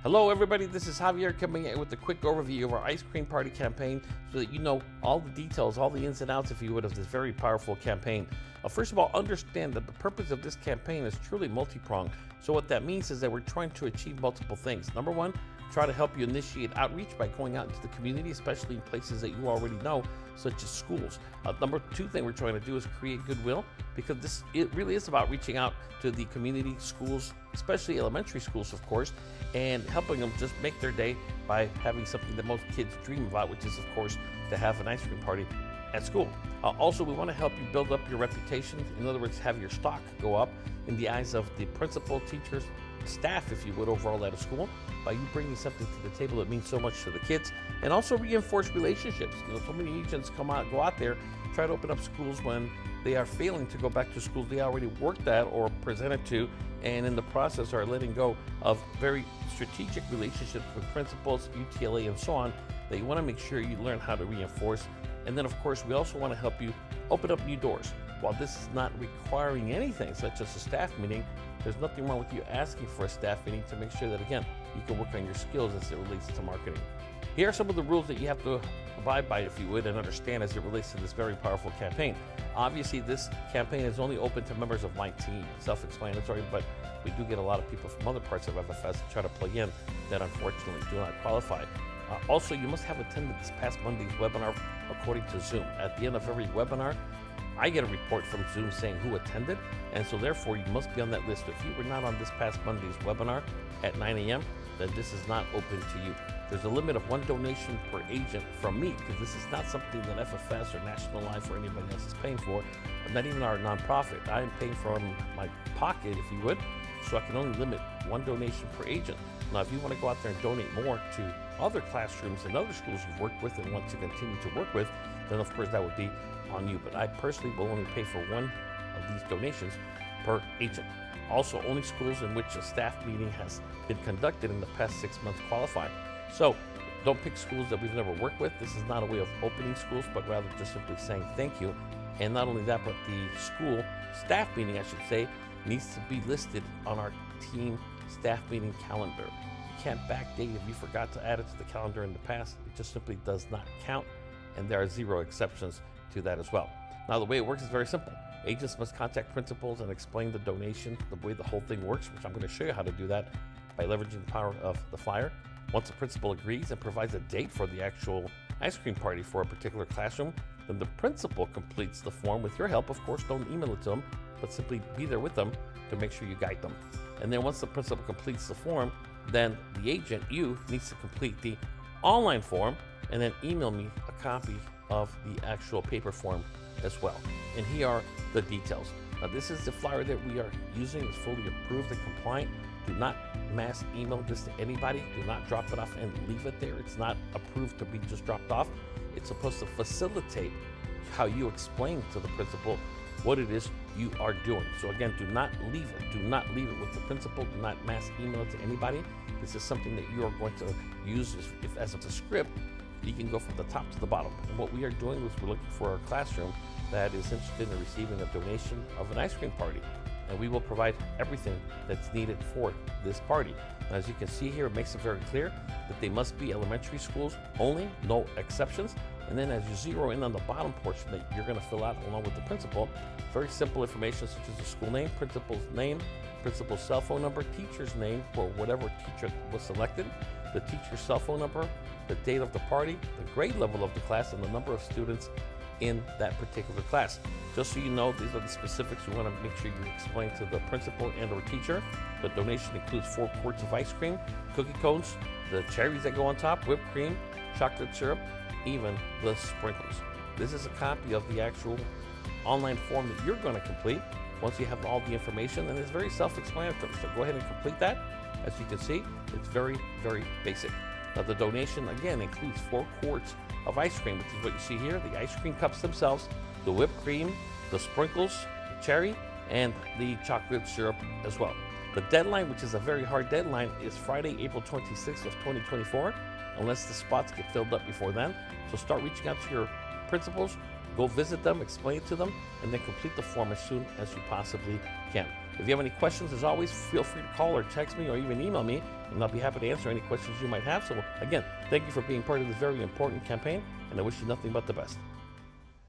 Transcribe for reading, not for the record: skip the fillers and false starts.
Hello everybody, this is Javier coming in with a quick overview of our ice cream party campaign so that you know all the details, all the ins and outs, if you would, of this very powerful campaign. First of all, understand that the purpose of this campaign is truly multi-pronged. So what that means is that we're trying to achieve multiple things. Number one, try to help you initiate outreach by going out into the community, especially in places that you already know, such as schools. Number two thing we're trying to do is create goodwill, because it really is about reaching out to the community schools, especially elementary schools, of course, and helping them just make their day by having something that most kids dream about, which is, of course, to have an ice cream party at school. Also, we want to help you build up your reputation. In other words, have your stock go up in the eyes of the principal, teachers, staff, if you would, overall at a school, by you bringing something to the table that means so much to the kids, and also reinforce relationships. So many agents go out there, try to open up schools when they are failing to go back to schools they already worked at or presented to, and in the process are letting go of very strategic relationships with principals, UTLA, and so on, that you want to make sure you learn how to reinforce. And then, of course, we also want to help you open up new doors. While this is not requiring anything such as a staff meeting, there's nothing wrong with you asking for a staff meeting to make sure that, again, you can work on your skills as it relates to marketing. Here are some of the rules that you have to abide by, if you would, and understand as it relates to this very powerful campaign. Obviously, this campaign is only open to members of my team, self-explanatory, but we do get a lot of people from other parts of FFS that try to plug in that unfortunately do not qualify. Also, you must have attended this past Monday's webinar according to Zoom. At the end of every webinar, I get a report from Zoom saying who attended, and so therefore you must be on that list. If you were not on this past Monday's webinar at 9 a.m., then this is not open to you. There's a limit of 1 donation per agent from me, because this is not something that FFS or National Life or anybody else is paying for, not even our nonprofit. I am paying from my pocket, if you would, so I can only limit 1 donation per agent. Now, if you want to go out there and donate more to other classrooms and other schools you've worked with and want to continue to work with, then of course that would be on you. But I personally will only pay for 1 of these donations per agent. Also, only schools in which a staff meeting has been conducted in the past 6 months qualify. So don't pick schools that we've never worked with. This is not a way of opening schools, but rather just simply saying thank you. And not only that, but the school staff meeting, I should say, needs to be listed on our team staff meeting calendar. You can't backdate if you forgot to add it to the calendar in the past. It just simply does not count, and there are 0 exceptions to that as well. Now, the way it works is very simple. Agents must contact principals and explain the donation, the way the whole thing works, which I'm going to show you how to do that by leveraging the power of the flyer. Once the principal agrees and provides a date for the actual ice cream party for a particular classroom, then the principal completes the form with your help. Of course, don't email it to them, but simply be there with them to make sure you guide them. And then once the principal completes the form, then the agent, you, needs to complete the online form and then email me a copy of the actual paper form as well. And here are the details. Now, this is the flyer that we are using. It's fully approved and compliant. Do not mass email this to anybody. Do not drop it off and leave it there. It's not approved to be just dropped off. It's supposed to facilitate how you explain to the principal what it is you are doing. So again, do not leave it. Do not leave it with the principal. Do not mass email it to anybody. This is something that you are going to use as a script. You can go from the top to the bottom. And what we are doing is we're looking for a classroom that is interested in receiving a donation of an ice cream party. And we will provide everything that's needed for this party. Now, as you can see here, it makes it very clear that they must be elementary schools only, no exceptions. And then as you zero in on the bottom portion that you're going to fill out along with the principal, very simple information such as the school name, principal's cell phone number, teacher's name for whatever teacher was selected, the teacher's cell phone number, the date of the party, the grade level of the class, and the number of students in that particular class. Just so you know, these are the specifics you want to make sure you explain to the principal and or teacher. The donation includes 4 quarts of ice cream, cookie cones, the cherries that go on top, whipped cream, chocolate syrup, even the sprinkles. This is a copy of the actual online form that you're going to complete once you have all the information, and it's very self-explanatory. So go ahead and complete that. As you can see, it's very, very basic. Now, the donation, again, includes 4 quarts of ice cream, which is what you see here, the ice cream cups themselves, the whipped cream, the sprinkles, the cherry, and the chocolate syrup as well. The deadline, which is a very hard deadline, is Friday, April 26th of 2024, unless the spots get filled up before then. So start reaching out to your principals, go visit them, explain it to them, and then complete the form as soon as you possibly can. If you have any questions, as always, feel free to call or text me or even email me, and I'll be happy to answer any questions you might have. So again, thank you for being part of this very important campaign, and I wish you nothing but the best.